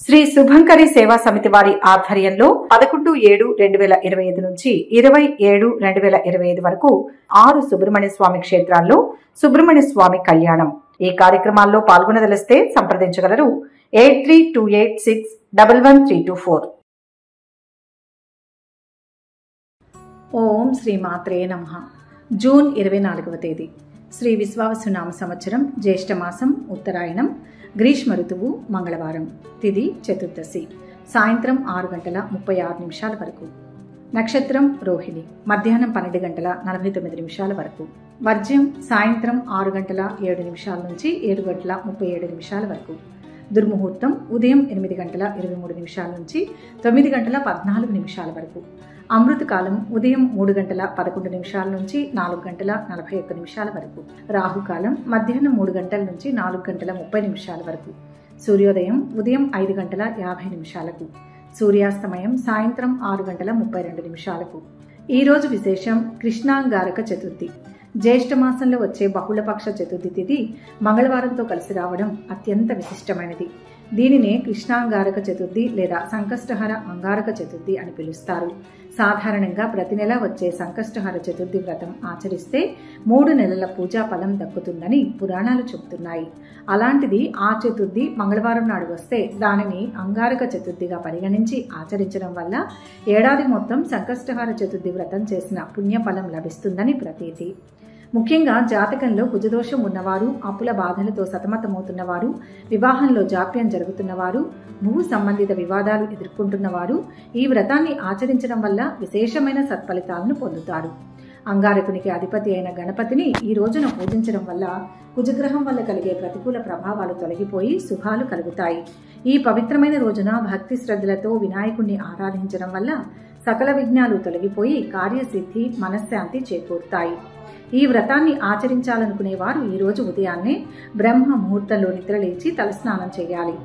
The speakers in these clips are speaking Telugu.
శ్రీ శుభంకరి సేవా సమితి వారి ఆధ్వర్యంలో 11/7/2025 నుంచి 20/7/2025 వరకు 6 సుబ్రహ్మణ్య స్వామి క్షేత్రాల్లో సుబ్రహ్మణ్య స్వామి కళ్యాణం. ఈ కార్యక్రమాల్లో పాల్గొనదలిస్తే సంప్రదించగలరు 8328611324. ఓం శ్రీ మాత్రే నమః. జూన్ 24వ తేదీ శ్రీ విశ్వావసునామ సంవత్సరం జ్యేష్ఠమాసం ఉత్తరాయణం, గ్రీష్మ ఋతువు, మంగళవారం, తిథి చతుర్దశి, సాయంత్రం 6:36 వరకు. నక్షత్రం రోహిణి, మధ్యాహ్నం 12:49 వరకు. వర్జ్యం సాయంత్రం 6:07 నుంచి 7:37 వరకు. దుర్ముహూర్తం ఉదయం 8:23 నుంచి 9:14 వరకు. అమృతకాలం ఉదయం 3:11 నుంచి 4:41 వరకు. రాహుకాలం మధ్యాహ్నం 3 గంటల నుంచి 4:30 వరకు. సూర్యోదయం ఉదయం 5:50. సూర్యాస్తమయం సాయంత్రం 6:32. ఈ రోజు విశేషం కృష్ణాంగారక చతుర్థి. జ్యేష్ఠమాసంలో వచ్చే బహుళపక్ష చతుర్థి తిథి మంగళవారంతో కలిసి రావడం అత్యంత విశిష్టమైనది. దీనినే కృష్ణాంగారక చతుర్థి లేదా సంకష్టహర అంగారక చతుర్థి అని పిలుస్తారు. సాధారణంగా ప్రతి నెల వచ్చే సంకష్టహర చతుర్థి వ్రతం ఆచరిస్తే 3 నెలల పూజా ఫలం దక్కుతుందని పురాణాలు చెబుతున్నాయి. అలాంటిది ఆ చతుర్థి మంగళవారం నాడు వస్తే దానిని అంగారక చతుర్థిగా పరిగణించి ఆచరించడం వల్ల ఏడాది మొత్తం సంకష్టహర చతుర్థి వ్రతం చేసిన పుణ్యఫలం లభిస్తుందని ప్రతీతి. ముఖ్యంగా జాతకంలో కుజదోషం ఉన్నవారు, అప్పుల బాధలతో సతమతమవుతున్నవారు, వివాహంలో జాప్యం జరుగుతున్నవారు, భూ సంబంధిత వివాదాలు ఎదుర్కొంటున్నవారు ఈ వ్రతాన్ని ఆచరించడం వల్ల విశేషమైన సత్ఫలితాలను పొందుతారు. అంగారకునికి అధిపతి అయిన గణపతిని ఈ రోజున పూజించడం వల్ల కుజగ్రహం వల్ల కలిగే ప్రతికూల ప్రభావాలు తొలగిపోయి శుభాలు కలుగుతాయి. ఈ పవిత్రమైన రోజున భక్తి శ్రద్ధలతో వినాయకుణ్ణి ఆరాధించడం వల్ల సకల విఘ్నాలు తొలగిపోయి కార్యసిద్ధి, మనశ్శాంతి చేకూరుతాయి. ఈ వ్రతాన్ని ఆచరించాలనుకునేవారు ఈ రోజు ఉదయాన్నే బ్రహ్మ ముహూర్తంలో నిద్రలేచి తలస్నానం చేయాలి.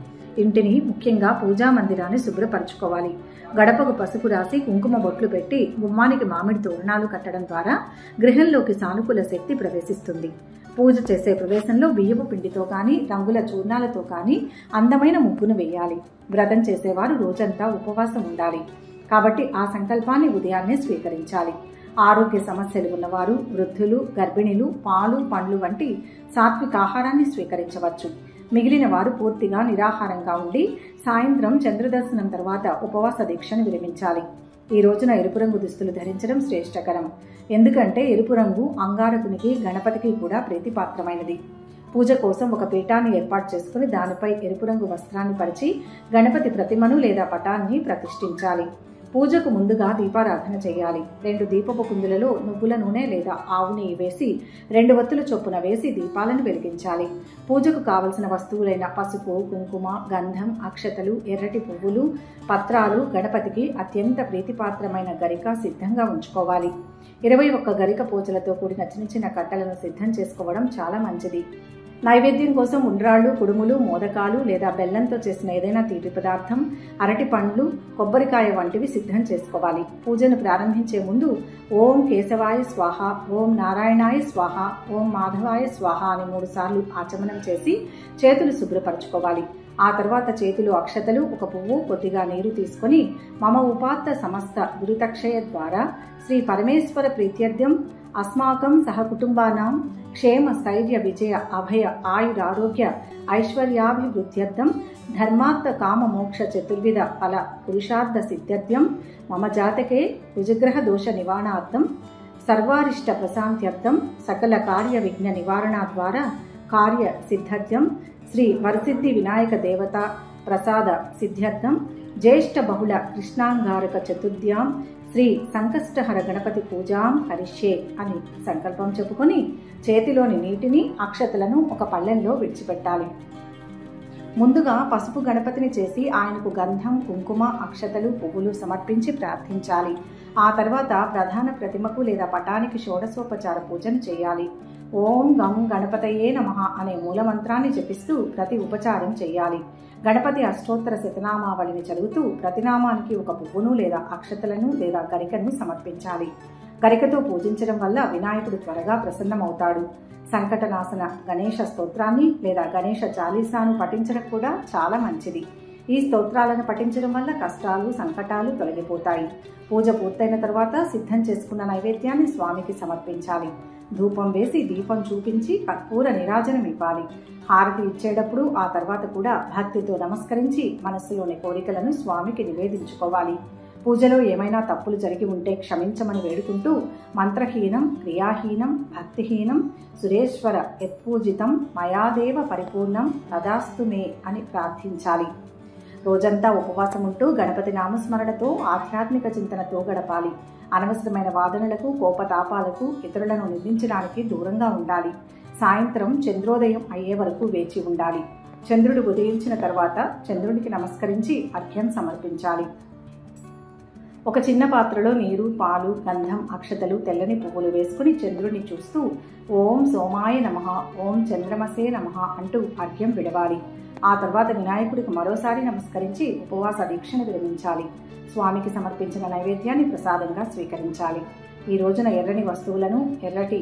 ఇంటిని, ముఖ్యంగా పూజా మందిరాన్ని శుభ్రపరచుకోవాలి. గడపకు పసుపు రాసి కుంకుమ బొట్లు పెట్టి గుమ్మానికి మామిడి తోరణాలు కట్టడం ద్వారా గృహంలోకి సానుకూల శక్తి ప్రవేశిస్తుంది. పూజ చేసే ప్రదేశంలో బియ్యపు పిండితో కానీ, రంగుల చూర్ణాలతో కానీ అందమైన ముగ్గును వేయాలి. వ్రతం చేసేవారు రోజంతా ఉపవాసం ఉండాలి. కాబట్టి ఆ సంకల్పాన్ని ఉదయాన్నే స్వీకరించాలి. ఆరోగ్య సమస్యలు ఉన్నవారు, వృద్ధులు, గర్భిణీలు పాలు, పండ్లు వంటి సాత్విక ఆహారాన్ని స్వీకరించవచ్చు. మిగిలిన వారు పూర్తిగా నిరాహారంగా ఉండి సాయంత్రం చంద్రదర్శనం తర్వాత ఉపవాస దీక్షను విరమించాలి. ఈ రోజున ఎరుపు రంగు దుస్తులు ధరించడం శ్రేష్టకరం. ఎందుకంటే ఎరుపు రంగు అంగారకునికి, గణపతికి కూడా ప్రీతిపాత్రమైనది. పూజ కోసం ఒక పీఠాన్ని ఏర్పాటు చేసుకుని దానిపై ఎరుపు రంగు వస్త్రాన్ని పరిచి గణపతి ప్రతిమను లేదా పటాన్ని ప్రతిష్ఠించాలి. పూజకు ముందుగా దీపారాధన చేయాలి. 2 దీపపు కుందులలో నువ్వుల నూనె లేదా ఆవు నెయ్యి వేసి 2 ఒత్తుల చొప్పున వేసి దీపాలను వెలిగించాలి. పూజకు కావలసిన వస్తువులైన పసుపు, కుంకుమ, గంధం, అక్షతలు, ఎర్రటి పువ్వులు, పత్రాలు, గణపతికి అత్యంత ప్రీతిపాత్రమైన గరిక సిద్ధంగా ఉంచుకోవాలి. 21 గరిక పూజలతో కూడిన చిన్న కట్టలను సిద్ధం చేసుకోవడం చాలా మంచిది. నైవేద్యం కోసం ఉండ్రాళ్ళు, కుడుములు, మోదకాలు లేదా బెల్లంతో చేసిన ఏదైనా తీపి పదార్థం, అరటి పండ్లు, కొబ్బరికాయ వంటివి సిద్ధం చేసుకోవాలి. పూజను ప్రారంభించే ముందు ఓం కేశవాయ స్వాహ, ఓం నారాయణాయ స్వాహ, ఓం మాధవాయ స్వాహ అని 3 సార్లు ఆచమనం చేసి చేతులు శుభ్రపరచుకోవాలి. ఆ తర్వాత చేతులు అక్షతలు, 1 పువ్వు, కొద్దిగా నీరు తీసుకుని మమ ఉపాత్త సమస్త గురుతక్షయ ద్వారా శ్రీ పరమేశ్వర ప్రీత్యర్థం అస్మాకం సహకుటుంబానాం క్షేమ స్థైర్య విజయ అభయ ఆయురారోగ్య ఐశ్వర్యాభివృద్ధ్యర్థం ధర్మార్థ కామ మోక్ష చతుర్విధ ఫల పురుషార్థ సిద్ధ్యర్థం మమ జాతకే కుజగ్రహ దోష నివారణార్థం సర్వారిష్ట ప్రశాంత్యర్థం సకల కార్య విఘ్న నివారణ ద్వారా కార్య సిద్ధ్యర్థం శ్రీ వరసిద్ధి వినాయక దేవత ప్రసాద సిద్ధ్యర్థం జ్యేష్ఠ బహుళ కృష్ణాంగారక చతుర్థ్యాం శ్రీ సంకష్టహర గణపతి పూజాం కరిష్యే అని సంకల్పం చెప్పుకొని చేతిలోని నీటిని, అక్షతలను ఒక పళ్ళెంలో విడిచిపెట్టాలి. ముందుగా పసుపు గణపతిని చేసి ఆయనకు గంధం, కుంకుమ, అక్షతలు, పువ్వులు సమర్పించి ప్రార్థించాలి. ఆ తర్వాత ప్రధాన ప్రతిమకు లేదా పటానికి షోడశోపచార పూజను చేయాలి. ఓం గం గణపతయే నమః అనే మూలమంత్రాన్ని జపిస్తూ ప్రతి ఉపచారం చేయాలి. గణపతి అష్టోత్తర శతనామావళిని చదువుతూ ప్రతినామానికి 1 పువ్వును లేదా అక్షతలను లేదా గరికను సమర్పించాలి. గరికతో పూజించడం వల్ల వినాయకుడు త్వరగా ప్రసన్నమవుతాడు. సంకటనాశన గణేష స్తోత్రాన్ని లేదా గణేష చాలీసాను పఠించడం కూడా చాలా మంచిది. ఈ స్తోత్రాలను పఠించడం వల్ల కష్టాలు సంకటాలు తొలగిపోతాయి. పూజ పూర్తయిన తర్వాత సిద్ధం చేసుకున్న నైవేద్యాన్ని స్వామికి సమర్పించాలి. ధూపం వేసి దీపం చూపించి కర్పూర నీరాజనం ఇవ్వాలి. హారతి ఇచ్చేటప్పుడు ఆ తర్వాత కూడా భక్తితో నమస్కరించి మనస్సులోని కోరికలను స్వామికి నివేదించుకోవాలి. పూజలో ఏమైనా తప్పులు జరిగి ఉంటే క్షమించమని వేడుకుంటూ మంత్రహీనం, క్రియాహీనం, భక్తిహీనం సురేశ్వర యత్పూజితం మయాదేవ పరిపూర్ణం తదాస్తు మే అని ప్రార్థించాలి. రోజంతా ఉపవాసం ఉంటూ గణపతి నామస్మరణతో ఆధ్యాత్మిక చింతనతో గడపాలి. అనవసరమైన వాదనలకు, కోపతాపాలకు, ఇతరులను నిందించడానికి దూరంగా ఉండాలి. సాయంత్రం చంద్రోదయం అయ్యే వరకు వేచి ఉండాలి. చంద్రుడు ఉదయించిన తర్వాత చంద్రుడికి నమస్కరించి అర్ఘ్యం సమర్పించాలి. ఒక చిన్న పాత్రలో నీరు, పాలు, గంధం, అక్షతలు, తెల్లని పువ్వులు వేసుకుని చంద్రుడిని చూస్తూ ఓం సోమాయ నమః, ఓం చంద్రమసే నమః అంటూ అర్ఘ్యం విడవాలి. ఆ తర్వాత వినాయకుడికి మరోసారి నమస్కరించి ఉపవాస దీక్షను విరమించాలి. స్వామికి సమర్పించిన నైవేద్యాన్ని ప్రసాదంగా స్వీకరించాలి. ఈ రోజున ఎర్రని వస్తువులను, ఎర్రటి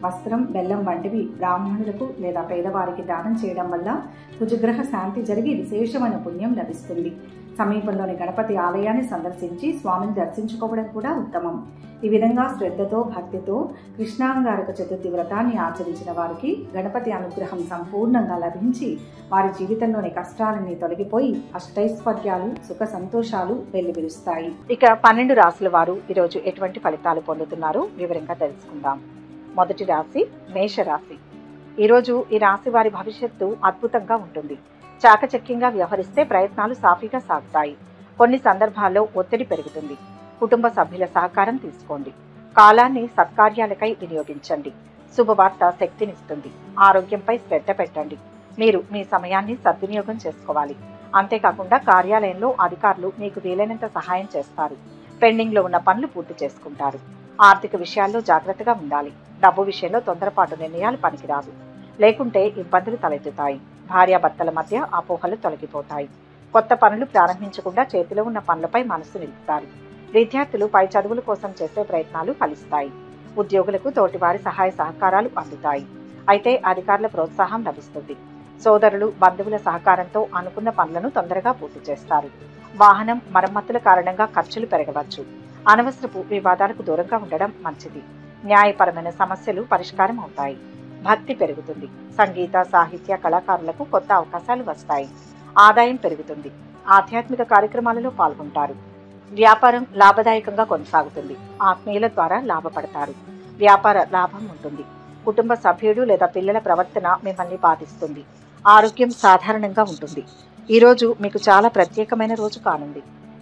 వస్త్రం, బెల్లం వంటివి బ్రాహ్మణులకు లేదా పేదవారికి దానం చేయడం వల్ల కుజగ్రహ శాంతి జరిగి విశేషమైన పుణ్యం లభిస్తుంది. సమీపంలోని గణపతి ఆలయాన్ని సందర్శించి స్వామిని దర్శించుకోవడం కూడా ఉత్తమం. ఈ విధంగా శ్రద్ధతో, భక్తితో కృష్ణాంగారక చతుర్థి వ్రతాన్ని ఆచరించిన వారికి గణపతి అనుగ్రహం సంపూర్ణంగా లభించి వారి జీవితంలోని కష్టాలన్నీ తొలగిపోయి అష్టైశ్వర్యాలు, సుఖ సంతోషాలు వెల్లివిరుస్తాయి. ఇక 12 రాశుల వారు ఈరోజు ఎటువంటి ఫలితాలు పొందుతున్నారో వివరంగా తెలుసుకుందాం. మొదటి రాశి మేషరాశి. ఈరోజు ఈ రాశి వారి భవిష్యత్తు అద్భుతంగా ఉంటుంది. చాకచక్యంగా వ్యవహరిస్తే ప్రయత్నాలు సాఫీగా సాగుతాయి. కొన్ని సందర్భాల్లో ఒత్తిడి పెరుగుతుంది. కుటుంబ సభ్యుల సహకారం తీసుకోండి. కాలాన్ని సత్కార్యాలకై వినియోగించండి. శుభవార్త శక్తినిస్తుంది. ఆరోగ్యంపై శ్రద్ధ పెట్టండి. మీరు మీ సమయాన్ని సద్వినియోగం చేసుకోవాలి. అంతేకాకుండా కార్యాలయంలో అధికారులు మీకు వీలైనంత సహాయం చేస్తారు. పెండింగ్లో ఉన్న పనులు పూర్తి చేసుకుంటారు. ఆర్థిక విషయాల్లో జాగ్రత్తగా ఉండాలి. డబ్బు విషయంలో తొందరపాటు నిర్ణయాలు పనికిరాదు. లేకుంటే ఇబ్బందులు తలెత్తుతాయి. భార్యాభర్తల మధ్య అపోహలు తొలగిపోతాయి. కొత్త పనులు ప్రారంభించకుండా చేతిలో ఉన్న పనులపై మనసు నిలుపుతారు. విద్యార్థులు పై చదువుల కోసం చేసే ప్రయత్నాలు ఫలిస్తాయి. ఉద్యోగులకు తోటివారి సహాయ సహకారాలు అందుతాయి. అయితే అధికారుల ప్రోత్సాహం లభిస్తుంది. సోదరులు, బంధువుల సహకారంతో అనుకున్న పనులను తొందరగా పూర్తి చేస్తారు. వాహనం మరమ్మతుల కారణంగా ఖర్చులు పెరగవచ్చు. అనవసరపు వివాదాలకు దూరంగా ఉండడం మంచిది. న్యాయపరమైన సమస్యలు పరిష్కారం అవుతాయి. భక్తి పెరుగుతుంది. సంగీత, సాహిత్య కళాకారులకు కొత్త అవకాశాలు వస్తాయి. ఆదాయం పెరుగుతుంది. ఆధ్యాత్మిక కార్యక్రమాలలో పాల్గొంటారు. వ్యాపారం లాభదాయకంగా కొనసాగుతుంది. ఆత్మీయుల ద్వారా లాభపడతారు. వ్యాపార లాభం ఉంటుంది. కుటుంబ సభ్యుడు లేదా పిల్లల ప్రవర్తన మిమ్మల్ని బాధిస్తుంది. ఆరోగ్యం సాధారణంగా ఉంటుంది. ఈరోజు మీకు చాలా ప్రత్యేకమైన రోజు కానుంది.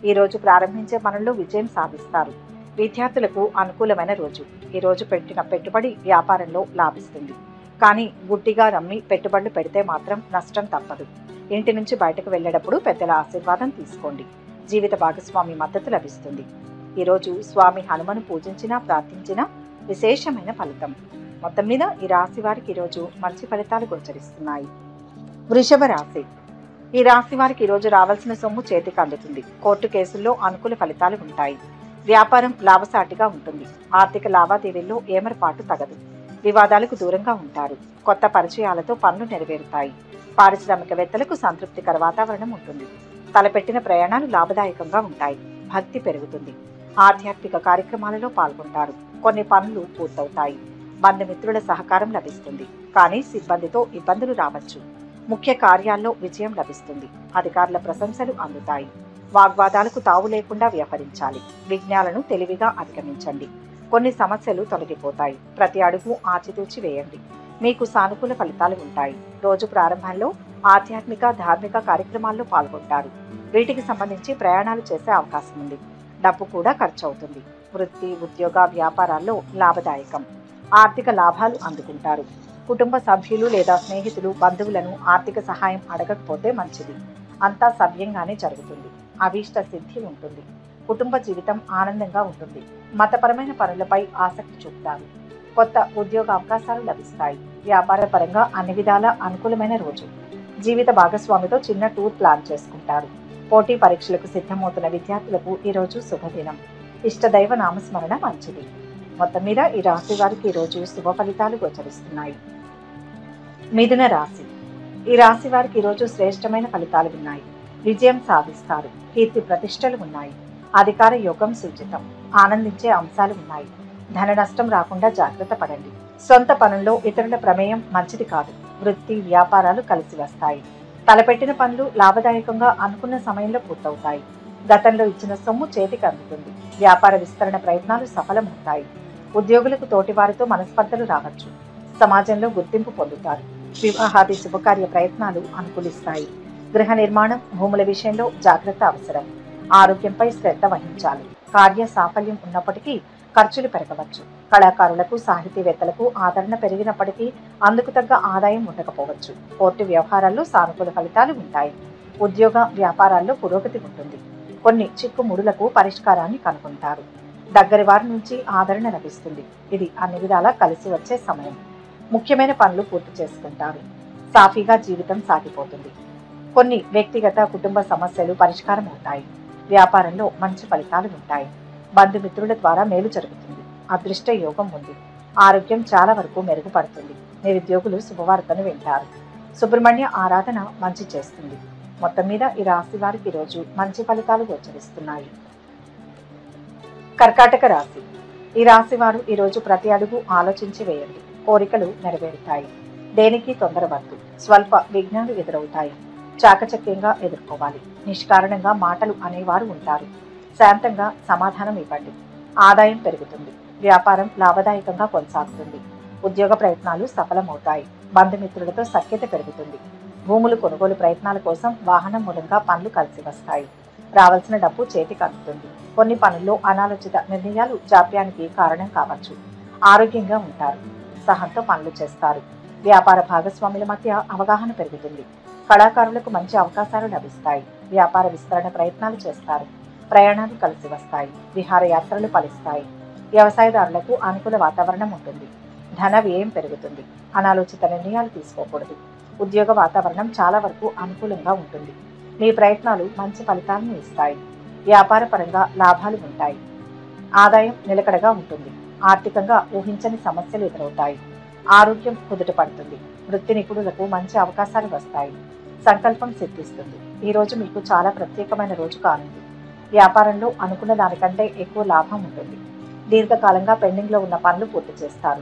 ఈ రోజు ప్రారంభించే పనుల్లో విజయం సాధిస్తారు. విద్యార్థులకు అనుకూలమైన రోజు. ఈ రోజు పెట్టిన పెట్టుబడి వ్యాపారంలో లాభిస్తుంది. కానీ గుడ్డిగా నమ్మి పెట్టుబడులు పెడితే మాత్రం నష్టం తప్పదు. ఇంటి నుంచి బయటకు వెళ్ళేటప్పుడు పెద్దల ఆశీర్వాదం తీసుకోండి. జీవిత భాగస్వామి మద్దతు లభిస్తుంది. ఈరోజు స్వామి హనుమను పూజించినా ప్రార్థించినా విశేషమైన ఫలితం. మొత్తం మీద ఈ రాశి వారికి ఈరోజు మంచి ఫలితాలు గోచరిస్తున్నాయి. వృషభ రాశి. ఈ రాశి వారికి ఈరోజు రావాల్సిన సొమ్ము చేతికి అందుతుంది. కోర్టు కేసుల్లో అనుకూల ఫలితాలు ఉంటాయి. వ్యాపారం లాభసాటిగా ఉంటుంది. ఆర్థిక లావాదేవీల్లో ఏమరపాటు తగదు. వివాదాలకు దూరంగా ఉంటారు. కొత్త పరిచయాలతో పనులు నెరవేరుతాయి. పారిశ్రామికవేత్తలకు సంతృప్తికర వాతావరణం ఉంటుంది. తలపెట్టిన ప్రయాణాలు లాభదాయకంగా ఉంటాయి. భక్తి పెరుగుతుంది. ఆధ్యాత్మిక కార్యక్రమాలలో పాల్గొంటారు. కొన్ని పనులు పూర్తవుతాయి. బంధుమిత్రుల సహకారం లభిస్తుంది. కానీ సిబ్బందితో ఇబ్బందులు రావచ్చు. ముఖ్య కార్యాల్లో విజయం లభిస్తుంది. అధికారుల ప్రశంసలు అందుతాయి. వాగ్వాదాలకు తావు లేకుండా వ్యవహరించాలి. విఘ్నాలను తెలివిగా అధిగమించండి. కొన్ని సమస్యలు తొలగిపోతాయి. ప్రతి అడుగు ఆచితూచి వేయండి. మీకు సానుకూల ఫలితాలు ఉంటాయి. రోజు ప్రారంభంలో ఆధ్యాత్మిక, ధార్మిక కార్యక్రమాల్లో పాల్గొంటారు. వీటికి సంబంధించి ప్రయాణాలు చేసే అవకాశం ఉంది. డబ్బు కూడా ఖర్చు అవుతుంది. వృత్తి, ఉద్యోగ, వ్యాపారాల్లో లాభదాయకం. ఆర్థిక లాభాలు అందుకుంటారు. కుటుంబ సభ్యులు లేదా స్నేహితులు, బంధువులను ఆర్థిక సహాయం అడగకపోతే మంచిది. అంతా సవ్యంగానే జరుగుతుంది. అభీష్ట సిద్ధి ఉంటుంది. కుటుంబ జీవితం ఆనందంగా ఉంటుంది. మతపరమైన పనులపై ఆసక్తి చూపుతారు. కొత్త ఉద్యోగ అవకాశాలు లభిస్తాయి. వ్యాపార పరంగా అన్ని విధాల అనుకూలమైన రోజు. జీవిత భాగస్వామితో చిన్న టూర్ ప్లాన్ చేసుకుంటారు. పోటీ పరీక్షలకు సిద్ధమవుతున్న విద్యార్థులకు ఈరోజు శుభదినం. ఇష్టదైవ నామస్మరణ మంచిది. మొత్తం మీద ఈ రాశి వారికి ఈరోజు శుభ ఫలితాలు గోచరిస్తున్నాయి. మిథున రాశి. ఈ రాశి వారికి ఈరోజు శ్రేష్టమైన ఫలితాలు ఉన్నాయి. విజయం సాధిస్తారు. కీర్తి ప్రతిష్టలు ఉన్నాయి. అధికార యోగం సూచితం. ఆనందించే అంశాలు ఉన్నాయి. ధన నష్టం రాకుండా జాగ్రత్త పడండి. సొంత పనుల్లో ఇతరుల ప్రమేయం మంచిది కాదు. వృత్తి వ్యాపారాలు కలిసి వస్తాయి. తలపెట్టిన పనులు లాభదాయకంగా అనుకున్న సమయంలో పూర్తవుతాయి. గతంలో ఇచ్చిన సొమ్ము చేతికి అందుతుంది. వ్యాపార విస్తరణ ప్రయత్నాలు సఫలమవుతాయి. ఉద్యోగులకు తోటివారితో మనస్పర్ధలు రావచ్చు. సమాజంలో గుర్తింపు పొందుతారు. వివాహాది శుభకార్య ప్రయత్నాలు అనుకూలిస్తాయి. గృహ నిర్మాణం, భూముల విషయంలో జాగ్రత్త అవసరం. ఆరోగ్యంపై శ్రద్ధ వహించాలి. కార్య సాఫల్యం ఉన్నప్పటికీ ఖర్చులు పెరగవచ్చు. కళాకారులకు, సాహితీవేత్తలకు ఆదరణ పెరిగినప్పటికీ అందుకు తగ్గ ఆదాయం ఉండకపోవచ్చు. కోర్టు వ్యవహారాల్లో సానుకూల ఫలితాలు ఉంటాయి. ఉద్యోగ వ్యాపారాల్లో పురోగతి ఉంటుంది. కొన్ని చిక్కుముడులకు పరిష్కారాన్ని కనుగొంటారు. దగ్గరి వారి నుంచి ఆదరణ లభిస్తుంది. ఇది అన్ని విధాలా కలిసి వచ్చే సమయం. ముఖ్యమైన పనులు పూర్తి చేసుకుంటారు. సాఫీగా జీవితం సాగిపోతుంది. కొన్ని వ్యక్తిగత కుటుంబ సమస్యలు పరిష్కారం అవుతాయి. వ్యాపారంలో మంచి ఫలితాలు ఉంటాయి. బంధుమిత్రుల ద్వారా మేలు జరుగుతుంది. అదృష్ట యోగం ఉంది. ఆరోగ్యం చాలా వరకు మెరుగుపడుతుంది. నిరుద్యోగులు శుభవార్తను వింటారు. సుబ్రహ్మణ్య ఆరాధన మంచి చేస్తుంది. మొత్తం మీద ఈ రాశి వారికి ఈరోజు మంచి ఫలితాలు గోచరిస్తున్నాయి. కర్కాటక రాశి. ఈ రాశి వారు ఈరోజు ప్రతి అడుగు ఆలోచించి వేయండి. కోరికలు నెరవేరుతాయి. దేనికి తొందరవద్దు. స్వల్ప విఘ్నాలు ఎదురవుతాయి. చాకచక్యంగా ఎదుర్కోవాలి. నిష్కారణంగా మాటలు అనేవారు ఉంటారు. శాంతంగా సమాధానం ఇవ్వండి. ఆదాయం పెరుగుతుంది. వ్యాపారం లాభదాయకంగా కొనసాగుతుంది. ఉద్యోగ ప్రయత్నాలు సఫలమవుతాయి. బంధుమిత్రులతో సఖ్యత పెరుగుతుంది. భూములు కొనుగోలు ప్రయత్నాల కోసం వాహనం మూలంగా పనులు కలిసి వస్తాయి. రావాల్సిన డబ్బు చేతికి అందుతుంది. కొన్ని పనుల్లో అనాలోచిత నిర్ణయాలు జాప్యానికి కారణం కావచ్చు. ఆరోగ్యంగా ఉంటారు. ఉత్సాహంతో పనులు చేస్తారు. వ్యాపార భాగస్వాముల మధ్య అవగాహన పెరుగుతుంది. కళాకారులకు మంచి అవకాశాలు లభిస్తాయి. వ్యాపార విస్తరణ ప్రయత్నాలు చేస్తారు. ప్రయాణాలు కలిసి వస్తాయి. విహారయాత్రలు ఫలిస్తాయి. వ్యవసాయదారులకు అనుకూల వాతావరణం ఉంటుంది. ధన వ్యయం పెరుగుతుంది. అనాలోచిత నిర్ణయాలు తీసుకోకూడదు. ఉద్యోగ వాతావరణం చాలా వరకు అనుకూలంగా ఉంటుంది. మీ ప్రయత్నాలు మంచి ఫలితాలను ఇస్తాయి. వ్యాపార పరంగా లాభాలు ఉంటాయి. ఆదాయం నిలకడగా ఉంటుంది. ఆర్థికంగా ఊహించని సమస్యలు ఎదురవుతాయి. ఆరోగ్యం కుదుట పడుతుంది. వృత్తి నిపుణులకు మంచి అవకాశాలు వస్తాయి. సంకల్పం సిద్ధిస్తుంది. ఈ రోజు మీకు చాలా ప్రత్యేకమైన రోజు కానుంది. వ్యాపారంలో అనుకున్న దానికంటే ఎక్కువ లాభం ఉంటుంది. దీర్ఘకాలంగా పెండింగ్లో ఉన్న పనులు పూర్తి చేస్తారు.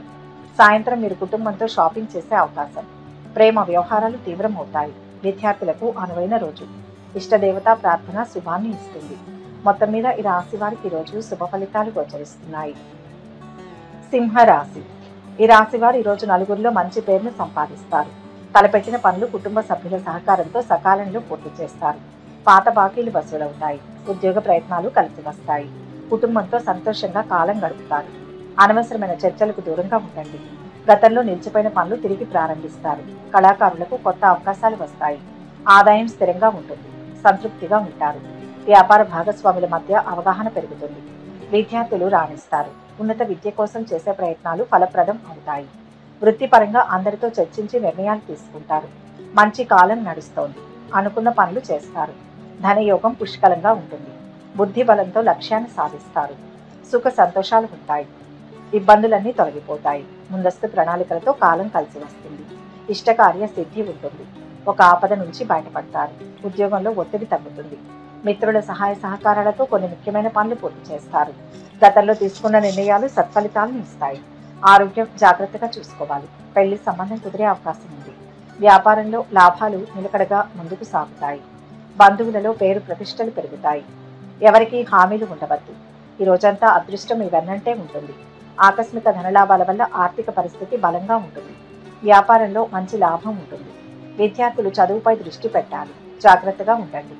సాయంత్రం మీరు కుటుంబంతో షాపింగ్ చేసే అవకాశం. ప్రేమ వ్యవహారాలు తీవ్రమవుతాయి. విద్యార్థులకు అనువైన రోజు. ఇష్టదేవతా ప్రార్థన శుభాన్ని ఇస్తుంది. మొత్తం మీద ఈ రాశి వారికి ఈరోజు శుభ ఫలితాలు గోచరిస్తున్నాయి. సింహరాశి. ఈ రాశి వారు ఈరోజు నలుగురిలో మంచి పేరును సంపాదిస్తారు. తలపెట్టిన పనులు కుటుంబ సభ్యుల సహకారంతో సకాలంలో పూర్తి చేస్తారు. పాత బాకీలు వసూలవుతాయి. ఉద్యోగ ప్రయత్నాలు కలిసి వస్తాయి. కుటుంబంతో సంతోషంగా కాలం గడుపుతారు. అనవసరమైన చర్చలకు దూరంగా ఉండండి. గతంలో నిలిచిపోయిన పనులు తిరిగి ప్రారంభిస్తారు. కళాకారులకు కొత్త అవకాశాలు వస్తాయి. ఆదాయం స్థిరంగా ఉంటుంది. సంతృప్తిగా ఉంటారు. వ్యాపార భాగస్వాముల మధ్య అవగాహన పెరుగుతుంది. విద్యార్థులు రాణిస్తారు. ఉన్నత విద్య కోసం చేసే ప్రయత్నాలు ఫలప్రదం అవుతాయి. వృత్తిపరంగా అందరితో చర్చించి నిర్ణయాలు తీసుకుంటారు. మంచి కాలం నడుస్తోంది. అనుకున్న పనులు చేస్తారు. ధనయోగం పుష్కలంగా ఉంటుంది. బుద్ధి బలంతో లక్ష్యాన్ని సాధిస్తారు. సుఖ సంతోషాలు ఉంటాయి. ఇబ్బందులన్నీ తొలగిపోతాయి. ముందస్తు ప్రణాళికలతో కాలం కలిసి వస్తుంది. ఇష్టకార్య సిద్ధి ఉంటుంది. ఒక ఆపద నుంచి బయటపడతారు. ఉద్యోగంలో ఒత్తిడి తగ్గుతుంది. మిత్రుల సహాయ సహకారాలతో కొన్ని ముఖ్యమైన పనులు పూర్తి చేస్తారు. గతంలో తీసుకున్న నిర్ణయాలు సత్ఫలితాలను ఇస్తాయి. ఆరోగ్యం జాగ్రత్తగా చూసుకోవాలి. పెళ్లి సంబంధం కుదిరే అవకాశం ఉంది. వ్యాపారంలో లాభాలు నిలకడగా ముందుకు సాగుతాయి. బంధువులలో పేరు ప్రతిష్టలు పెరుగుతాయి. ఎవరికీ హామీలు ఉండవద్దు. ఈ రోజంతా అదృష్టం మీ వెన్నంటే ఉంటుంది. ఆకస్మిక ధనలాభాల వల్ల ఆర్థిక పరిస్థితి బలంగా ఉంటుంది. వ్యాపారంలో మంచి లాభం ఉంటుంది. విద్యార్థులు చదువుపై దృష్టి పెట్టాలి. జాగ్రత్తగా ఉండండి.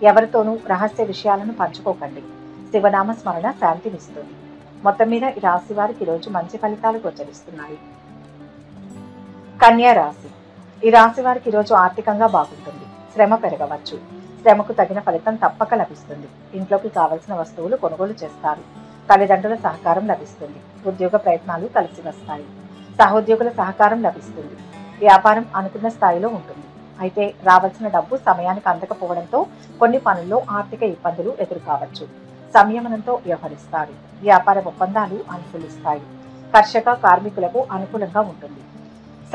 ఎవరితోనూ రహస్య విషయాలను పంచుకోకండి. శివనామ స్మరణ శాంతినిస్తుంది. మొత్తం మీద ఈ రాశి వారికి ఈరోజు మంచి ఫలితాలు గోచరిస్తున్నాయి. కన్యా రాశి. ఈ రాశి వారికి ఈరోజు ఆర్థికంగా బాగుంటుంది. శ్రమ పెరగవచ్చు. శ్రమకు తగిన ఫలితం తప్పక లభిస్తుంది. ఇంట్లోకి కావలసిన వస్తువులు కొనుగోలు చేస్తారు. తల్లిదండ్రుల సహకారం లభిస్తుంది. ఉద్యోగ ప్రయత్నాలు కలిసి వస్తాయి. సహోద్యోగుల సహకారం లభిస్తుంది. వ్యాపారం అనుకున్న స్థాయిలో ఉంటుంది. అయితే రావాల్సిన డబ్బు సమయానికి అందకపోవడంతో కొన్ని పనుల్లో ఆర్థిక ఇబ్బందులు ఎదురుకావచ్చు. సంయమనంతో వ్యవహరిస్తారు. వ్యాపార ఒప్పందాలు అనుకూలిస్తాయి. కర్షక కార్మికులకు అనుకూలంగా ఉంటుంది.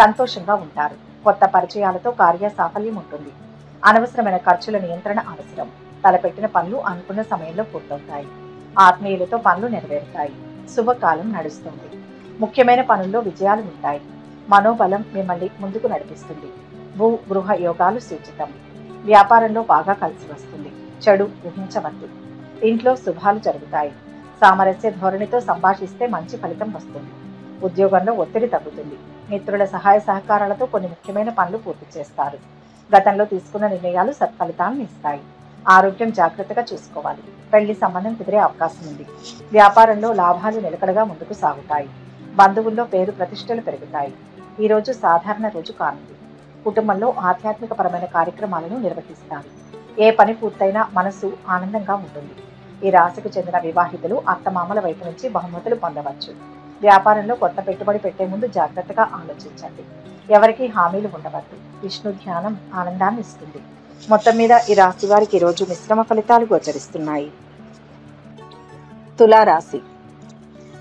సంతోషంగా ఉంటారు. కొత్త పరిచయాలతో కార్య సాఫల్యం ఉంటుంది. అనవసరమైన ఖర్చుల నియంత్రణ అవసరం. తలపెట్టిన పనులు అనుకున్న సమయంలో పూర్తవుతాయి. ఆత్మీయులతో పనులు నెరవేరుతాయి. శుభకాలం నడుస్తుంది. ముఖ్యమైన పనుల్లో విజయాలు ఉంటాయి. మనోబలం మిమ్మల్ని ముందుకు నడిపిస్తుంది. భూ గృహ యోగాలు సూచితం. వ్యాపారంలో బాగా కలిసి వస్తుంది. చెడు ఊహించవద్దు. ఇంట్లో శుభాలు జరుగుతాయి. సామరస్య ధోరణితో సంభాషిస్తే మంచి ఫలితం వస్తుంది. ఉద్యోగంలో ఒత్తిడి తగ్గుతుంది. మిత్రుల సహాయ సహకారాలతో కొన్ని ముఖ్యమైన పనులు పూర్తి చేస్తారు. గతంలో తీసుకున్న నిర్ణయాలు సత్ఫలితాలను ఇస్తాయి. ఆరోగ్యం జాగ్రత్తగా చూసుకోవాలి. పెళ్లి సంబంధం కుదిరే అవకాశం ఉంది. వ్యాపారంలో లాభాలు నిలకడగా ముందుకు సాగుతాయి. బంధువుల్లో పేరు ప్రతిష్టలు పెరుగుతాయి. ఈ రోజు సాధారణ రోజు కానుంది. కుటుంబంలో ఆధ్యాత్మిక పరమైన కార్యక్రమాలను నిర్వహిస్తారు. ఏ పని పూర్తయినా మనసు ఆనందంగా ఉంటుంది. ఈ రాశికి చెందిన వివాహితులు అత్తమామల వైపు నుంచి బహుమతులు పొందవచ్చు. వ్యాపారంలో కొత్త పెట్టుబడి పెట్టే ముందు జాగ్రత్తగా ఆలోచించండి. ఎవరికీ హామీలు ఉండవద్దు. విష్ణు ధ్యానం ఆనందాన్ని ఇస్తుంది. మొత్తం మీద ఈ రాశి వారికి ఈరోజు మిశ్రమ ఫలితాలు గోచరిస్తున్నాయి. తులారాశి.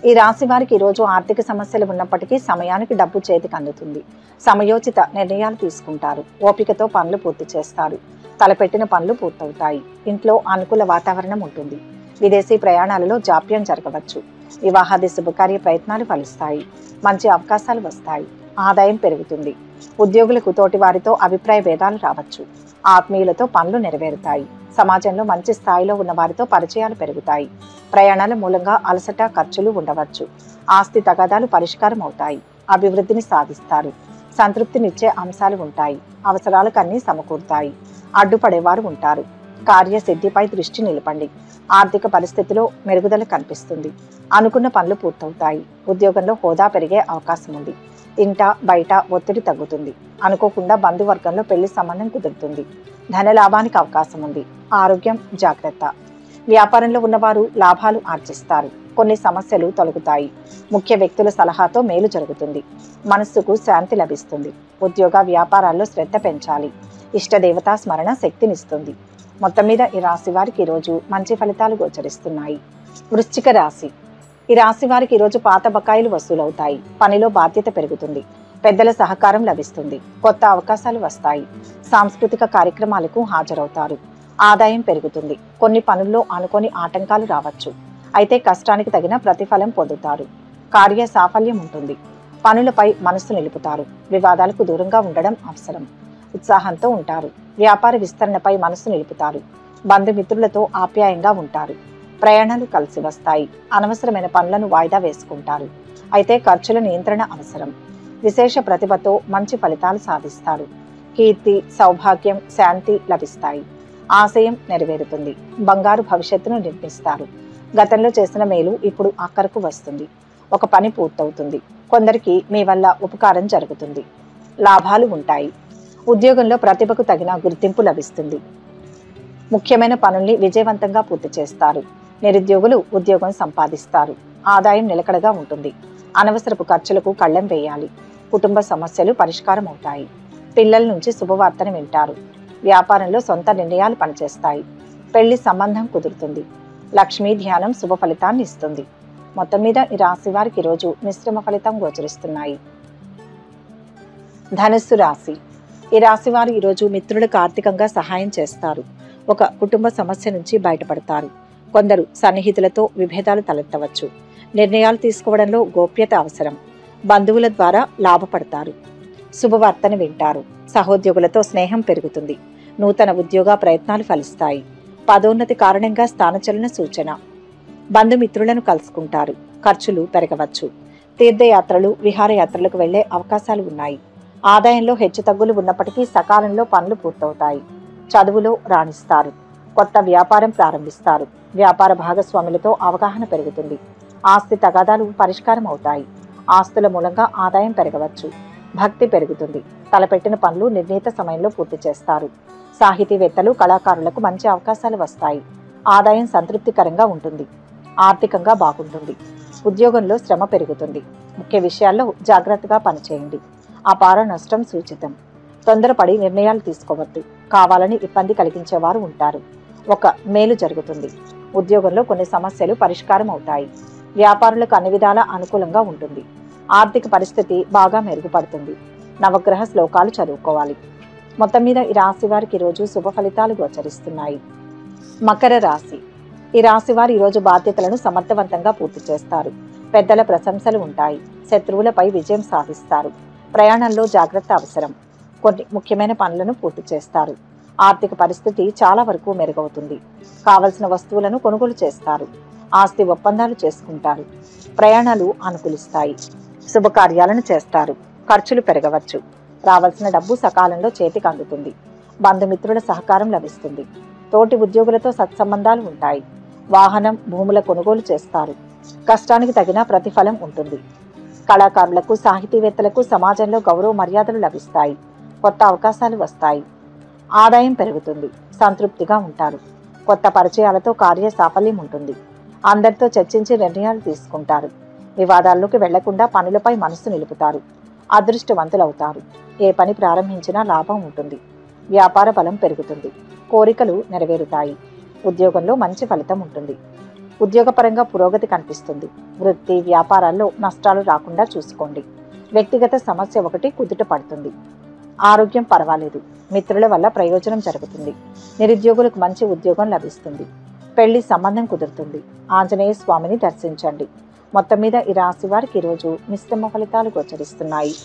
ఈ రాశి వారికి ఈరోజు ఆర్థిక సమస్యలు ఉన్నప్పటికీ సమయానికి డబ్బు చేతికి అందుతుంది. సమయోచిత నిర్ణయాలు తీసుకుంటారు. ఓపికతో పనులు పూర్తి చేస్తారు. తలపెట్టిన పనులు పూర్తవుతాయి. ఇంట్లో అనుకూల వాతావరణం ఉంటుంది. విదేశీ ప్రయాణాలలో జాప్యం జరగవచ్చు. వివాహాది శుభకార్య ప్రయత్నాలు ఫలిస్తాయి. మంచి అవకాశాలు వస్తాయి. ఆదాయం పెరుగుతుంది. ఉద్యోగులకు తోటి వారితో అభిప్రాయ భేదాలు రావచ్చు. ఆత్మీయులతో పనులు నెరవేరుతాయి. సమాజంలో మంచి స్థాయిలో ఉన్న వారితో పరిచయాలు పెరుగుతాయి. ప్రయాణాల మూలంగా అలసట ఖర్చులు ఉండవచ్చు. ఆస్తి తగాదాలు పరిష్కారం అవుతాయి. అభివృద్ధిని సాధిస్తారు. సంతృప్తినిచ్చే అంశాలు ఉంటాయి. అవసరాలకు అన్నీ సమకూరుతాయి. అడ్డుపడేవారు ఉంటారు. కార్యసిద్ధిపై దృష్టి నిలపండి. ఆర్థిక పరిస్థితిలో మెరుగుదల కనిపిస్తుంది. అనుకున్న పనులు పూర్తవుతాయి. ఉద్యోగంలో హోదా పెరిగే అవకాశం ఉంది. ఇంట బయట ఒత్తిడి తగ్గుతుంది. అనుకోకుండా బంధువర్గంలో పెళ్లి సంబంధం కుదురుతుంది. ధన లాభానికి అవకాశం ఉంది. ఆరోగ్యం జాగ్రత్త. వ్యాపారంలో ఉన్నవారు లాభాలు ఆర్జిస్తారు. కొన్ని సమస్యలు తొలగుతాయి. ముఖ్య వ్యక్తుల సలహాతో మేలు జరుగుతుంది. మనస్సుకు శాంతి లభిస్తుంది. ఉద్యోగ వ్యాపారాల్లో శ్రద్ధ పెంచాలి. ఇష్టదేవతా స్మరణ శక్తినిస్తుంది. మొత్తం మీద ఈ రాశి వారికి ఈరోజు మంచి ఫలితాలు గోచరిస్తున్నాయి. వృశ్చిక రాశి. ఈ రాశి వారికి ఈరోజు పాత బకాయిలు వసూలవుతాయి. పనిలో బాధ్యత పెరుగుతుంది. పెద్దల సహకారం లభిస్తుంది. కొత్త అవకాశాలు వస్తాయి. సాంస్కృతిక కార్యక్రమాలకు హాజరవుతారు. ఆదాయం పెరుగుతుంది. కొన్ని పనుల్లో అనుకోని ఆటంకాలు రావచ్చు. అయితే కష్టానికి తగిన ప్రతిఫలం పొందుతారు. కార్య సాఫల్యం ఉంటుంది. పనులపై మనస్సు నిలుపుతారు. వివాదాలకు దూరంగా ఉండడం అవసరం. ఉత్సాహంతో ఉంటారు. వ్యాపార విస్తరణపై మనస్సు నిలుపుతారు. బంధుమిత్రులతో ఆప్యాయంగా ఉంటారు. ప్రయాణాలు కలిసి వస్తాయి. అనవసరమైన పనులను వాయిదా వేసుకుంటారు. అయితే ఖర్చుల నియంత్రణ అవసరం. విశేష ప్రతిభతో మంచి ఫలితాలు సాధిస్తారు. కీర్తి, సౌభాగ్యం, శాంతి లభిస్తాయి. ఆశయం నెరవేరుతుంది. బంగారు భవిష్యత్తును నిర్మిస్తారు. గతంలో చేసిన మేలు ఇప్పుడు అక్కరకు వస్తుంది. ఒక పని పూర్తవుతుంది. కొందరికి మీ వల్ల ఉపకారం జరుగుతుంది. లాభాలు ఉంటాయి. ఉద్యోగంలో ప్రతిభకు తగిన గుర్తింపు లభిస్తుంది. ముఖ్యమైన పనుల్ని విజయవంతంగా పూర్తి చేస్తారు. నిరుద్యోగులు ఉద్యోగం సంపాదిస్తారు. ఆదాయం నిలకడగా ఉంటుంది. అనవసరపు ఖర్చులకు కళ్ళెం వేయాలి. కుటుంబ సమస్యలు పరిష్కారం అవుతాయి. పిల్లల నుంచి శుభవార్తను వింటారు. వ్యాపారంలో సొంత నిర్ణయాలు పనిచేస్తాయి. పెళ్లి సంబంధం కుదురుతుంది. లక్ష్మీ ధ్యానం శుభ ఫలితాన్ని ఇస్తుంది. మొత్తం మీద ఈ రాశి వారికి ఈరోజు మిశ్రమ ఫలితం గోచరిస్తున్నాయి. ధనుస్సు రాశి. ఈ రాశి వారు ఈరోజు మిత్రులకు ఆర్థికంగా సహాయం చేస్తారు. ఒక కుటుంబ సమస్య నుంచి బయటపడతారు. కొందరు సన్నిహితులతో విభేదాలు తలెత్తవచ్చు. నిర్ణయాలు తీసుకోవడంలో గోప్యత అవసరం. బంధువుల ద్వారా లాభపడతారు. శుభవార్తను వింటారు. సహోద్యోగులతో స్నేహం పెరుగుతుంది. నూతన ఉద్యోగ ప్రయత్నాలు ఫలిస్తాయి. పదోన్నతి కారణంగా స్థానచలన సూచన. బంధుమిత్రులను కలుసుకుంటారు. ఖర్చులు పెరగవచ్చు. తీర్థయాత్రలు, విహారయాత్రలకు వెళ్లే అవకాశాలు ఉన్నాయి. ఆదాయంలో హెచ్చుతగ్గులు ఉన్నప్పటికీ సకాలంలో పనులు పూర్తవుతాయి. చదువులో రాణిస్తారు. కొత్త వ్యాపారం ప్రారంభిస్తారు. వ్యాపార భాగస్వాములతో అవగాహన పెరుగుతుంది. ఆస్తి తగాదాలు పరిష్కారం అవుతాయి. ఆస్తుల మూలంగా ఆదాయం పెరగవచ్చు. భక్తి పెరుగుతుంది. తలపెట్టిన పనులు నిర్ణీత సమయంలో పూర్తి చేస్తారు. సాహితీవేత్తలు, కళాకారులకు మంచి అవకాశాలు వస్తాయి. ఆదాయం సంతృప్తికరంగా ఉంటుంది. ఆర్థికంగా బాగుంటుంది. ఉద్యోగంలో శ్రమ పెరుగుతుంది. ముఖ్య విషయాల్లో జాగ్రత్తగా పనిచేయండి. అపార నష్టం సూచితం. తొందరపడి నిర్ణయాలు తీసుకోవద్దు. కావాలని ఇబ్బంది కలిగించేవారు ఉంటారు. ఒక మేలు జరుగుతుంది. ఉద్యోగంలో కొన్ని సమస్యలు పరిష్కారం అవుతాయి. వ్యాపారులకు అన్ని విధాలా అనుకూలంగా ఉంటుంది. ఆర్థిక పరిస్థితి బాగా మెరుగుపడుతుంది. నవగ్రహ శ్లోకాలు చదువుకోవాలి. మొత్తం మీద ఈ రాశి వారికి ఈరోజు శుభ ఫలితాలు గోచరిస్తున్నాయి. మకర రాశి. ఈ రాశి వారు ఈరోజు బాధ్యతలను సమర్థవంతంగా పూర్తి చేస్తారు. పెద్దల ప్రశంసలు ఉంటాయి. శత్రువులపై విజయం సాధిస్తారు. ప్రయాణంలో జాగ్రత్త అవసరం. కొన్ని ముఖ్యమైన పనులను పూర్తి చేస్తారు. ఆర్థిక పరిస్థితి చాలా వరకు మెరుగవుతుంది. కావలసిన వస్తువులను కొనుగోలు చేస్తారు. ఆస్తి ఒప్పందాలు చేసుకుంటారు. ప్రయాణాలు అనుకూలిస్తాయి. శుభకార్యాలను చేస్తారు. ఖర్చులు పెరగవచ్చు. రావాల్సిన డబ్బు సకాలంలో చేతికి అందుతుంది. బంధుమిత్రుల సహకారం లభిస్తుంది. తోటి ఉద్యోగులతో సత్సంబంధాలు ఉంటాయి. వాహనం, భూముల కొనుగోలు చేస్తారు. కష్టానికి తగిన ప్రతిఫలం ఉంటుంది. కళాకారులకు, సాహితీవేత్తలకు సమాజంలో గౌరవ మర్యాదలు లభిస్తాయి. కొత్త అవకాశాలు వస్తాయి. ఆదాయం పెరుగుతుంది. సంతృప్తిగా ఉంటారు. కొత్త పరిచయాలతో కార్య సాఫల్యం ఉంటుంది. అందరితో చర్చించి నిర్ణయాలు తీసుకుంటారు. వివాదాల్లోకి వెళ్లకుండా పనులపై మనసు నిలుపుతారు. అదృష్టవంతులవుతారు. ఏ పని ప్రారంభించినా లాభం ఉంటుంది. వ్యాపార బలం పెరుగుతుంది. కోరికలు నెరవేరుతాయి. ఉద్యోగంలో మంచి ఫలితం ఉంటుంది. ఉద్యోగపరంగా పురోగతి కనిపిస్తుంది. వృత్తి, వ్యాపారాల్లో నష్టాలు రాకుండా చూసుకోండి. వ్యక్తిగత సమస్య ఒకటి కుదుట పడుతుంది. ఆరోగ్యం పర్వాలేదు. మిత్రుల వల్ల ప్రయోజనం జరుగుతుంది. నిరుద్యోగులకు మంచి ఉద్యోగం లభిస్తుంది. పెళ్లి సంబంధం కుదురుతుంది. ఆంజనేయ స్వామిని దర్శించండి. మొత్తం మీద ఈ రాశి వారికి ఈరోజు మిశ్రమ ఫలితాలు గోచరిస్తున్నాయి.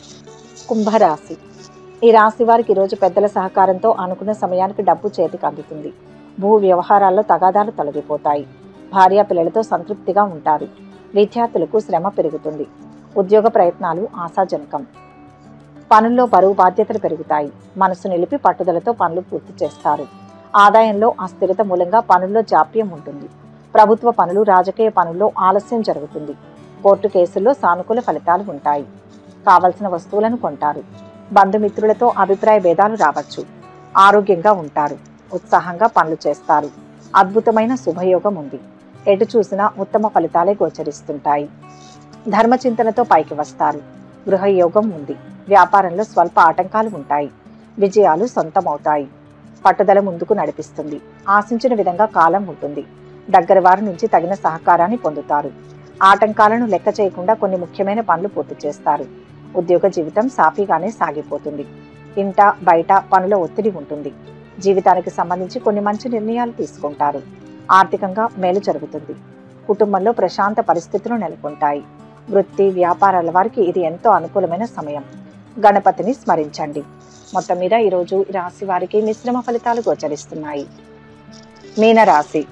కుంభరాశి. ఈ రాశి వారికి ఈరోజు పెద్దల సహకారంతో అనుకున్న సమయానికి డబ్బు చేతికి అందుతుంది. భూ వ్యవహారాల్లో తగాదాలు తొలగిపోతాయి. భార్య పిల్లలతో సంతృప్తిగా ఉంటారు. విద్యార్థులకు శ్రమ పెరుగుతుంది. ఉద్యోగ ప్రయత్నాలు ఆశాజనకం. పనుల్లో బరువు బాధ్యతలు పెరుగుతాయి. మనసు నిలిపి పట్టుదలతో పనులు పూర్తి చేస్తారు. ఆదాయంలో అస్థిరత మూలంగా పనుల్లో జాప్యం ఉంటుంది. ప్రభుత్వ పనులు, రాజకీయ పనుల్లో ఆలస్యం జరుగుతుంది. కోర్టు కేసుల్లో సానుకూల ఫలితాలు ఉంటాయి. కావలసిన వస్తువులను కొంటారు. బంధుమిత్రులతో అభిప్రాయ భేదాలు రావచ్చు. ఆరోగ్యంగా ఉంటారు. ఉత్సాహంగా పనులు చేస్తారు. అద్భుతమైన శుభయోగం ఉంది. ఎటు చూసినా ఉత్తమ ఫలితాలే గోచరిస్తుంటాయి. ధర్మచింతనతో పైకి వస్తారు. గృహయోగం ఉంది. వ్యాపారంలో స్వల్ప ఆటంకాలు ఉంటాయి. విజయాలు సొంతమవుతాయి. పట్టుదల ముందుకు నడిపిస్తుంది. ఆశించిన విధంగా కాలం ఉంటుంది. దగ్గర వారి నుంచి తగిన సహకారాన్ని పొందుతారు. ఆటంకాలను లెక్క చేయకుండా కొన్ని ముఖ్యమైన పనులు పూర్తి చేస్తారు. ఉద్యోగ జీవితం సాఫీగానే సాగిపోతుంది. ఇంట బయట పనుల ఒత్తిడి ఉంటుంది. జీవితానికి సంబంధించి కొన్ని మంచి నిర్ణయాలు తీసుకుంటారు. ఆర్థికంగా మేలు జరుగుతుంది. కుటుంబంలో ప్రశాంత పరిస్థితులు నెలకొంటాయి. వృత్తి, వ్యాపారాల వారికి ఇది ఎంతో అనుకూలమైన సమయం. గణపతిని స్మరించండి. మొత్తం మీద ఈరోజు ఈ రాశి వారికి మిశ్రమ ఫలితాలు గోచరిస్తున్నాయి. మీనరాశి.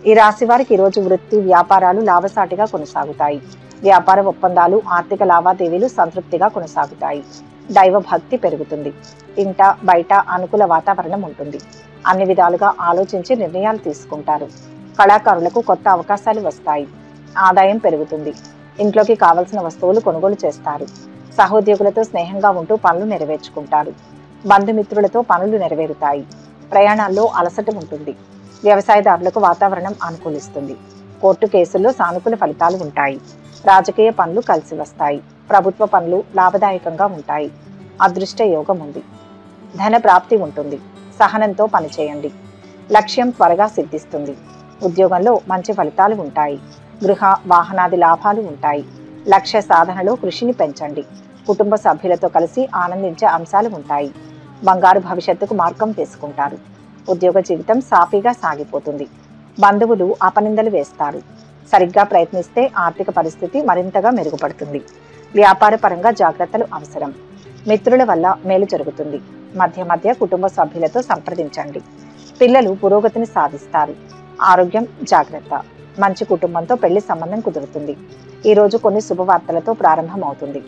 ఈ రాశి వారికి ఈరోజు వృత్తి, వ్యాపారాలు లాభసాటిగా కొనసాగుతాయి. వ్యాపార ఒప్పందాలు, ఆర్థిక లావాదేవీలు సంతృప్తిగా కొనసాగుతాయి. దైవ భక్తి పెరుగుతుంది. ఇంట బయట అనుకూల వాతావరణం ఉంటుంది. అన్ని విధాలుగా ఆలోచించి నిర్ణయాలు తీసుకుంటారు. కళాకారులకు కొత్త అవకాశాలు వస్తాయి. ఆదాయం పెరుగుతుంది. ఇంట్లోకి కావలసిన వస్తువులు కొనుగోలు చేస్తారు. సహోద్యోగులతో స్నేహంగా ఉంటూ పనులు నెరవేర్చుకుంటారు. బంధుమిత్రులతో పనులు నెరవేరుతాయి. ప్రయాణాల్లో అలసట ఉంటుంది. వ్యవసాయదారులకు వాతావరణం అనుకూలిస్తుంది. కోర్టు కేసుల్లో సానుకూల ఫలితాలు ఉంటాయి. రాజకీయ పనులు కలిసి వస్తాయి. ప్రభుత్వ పనులు లాభదాయకంగా ఉంటాయి. అదృష్ట యోగం ఉంది. ధన ప్రాప్తి ఉంటుంది. సహనంతో పనిచేయండి. లక్ష్యం త్వరగా సిద్ధిస్తుంది. ఉద్యోగంలో మంచి ఫలితాలు ఉంటాయి. గృహ, వాహనాది లాభాలు ఉంటాయి. లక్ష్య సాధనలో కృషిని పెంచండి. కుటుంబ సభ్యులతో కలిసి ఆనందించే అంశాలు ఉంటాయి. బంగారు భవిష్యత్తుకు మార్గం తీసుకుంటారు. ఉద్యోగ జీవితం సాఫీగా సాగిపోతుంది. బంధువులు అపనిందలు వేస్తారు. సరిగ్గా ప్రయత్నిస్తే ఆర్థిక పరిస్థితి మరింతగా మెరుగుపడుతుంది. వ్యాపార పరంగా జాగ్రత్తలు అవసరం. మిత్రుల వల్ల మేలు జరుగుతుంది. మధ్య మధ్య కుటుంబ సభ్యులతో సంప్రదించండి. పిల్లలు పురోగతిని సాధిస్తారు. ఆరోగ్యం జాగ్రత్త. మంచి కుటుంబంతో పెళ్లి సంబంధం కుదురుతుంది. ఈరోజు కొన్ని శుభవార్తలతో ప్రారంభమవుతుంది.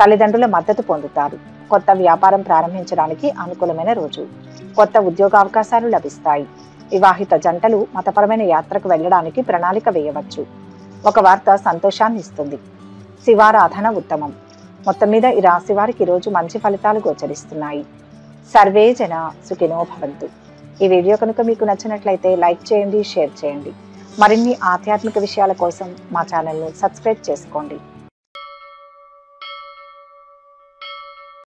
తల్లిదండ్రుల మద్దతు పొందుతారు. కొత్త వ్యాపారం ప్రారంభించడానికి అనుకూలమైన రోజు. కొత్త ఉద్యోగావకాశాలు లభిస్తాయి. వివాహిత జంటలు మతపరమైన యాత్రకు వెళ్ళడానికి ప్రణాళిక వేయవచ్చు. ఒక వార్త సంతోషాన్ని ఇస్తుంది. శివారాధన ఉత్తమం. మొత్తం మీద ఈ రాశి వారికి ఈరోజు మంచి ఫలితాలు గోచరిస్తున్నాయి. సర్వే జన సుఖినో భవంతు. ఈ వీడియో కనుక మీకు నచ్చినట్లయితే లైక్ చేయండి, షేర్ చేయండి. మరిన్ని ఆధ్యాత్మిక విషయాల కోసం మా ఛానల్ను సబ్స్క్రైబ్ చేసుకోండి.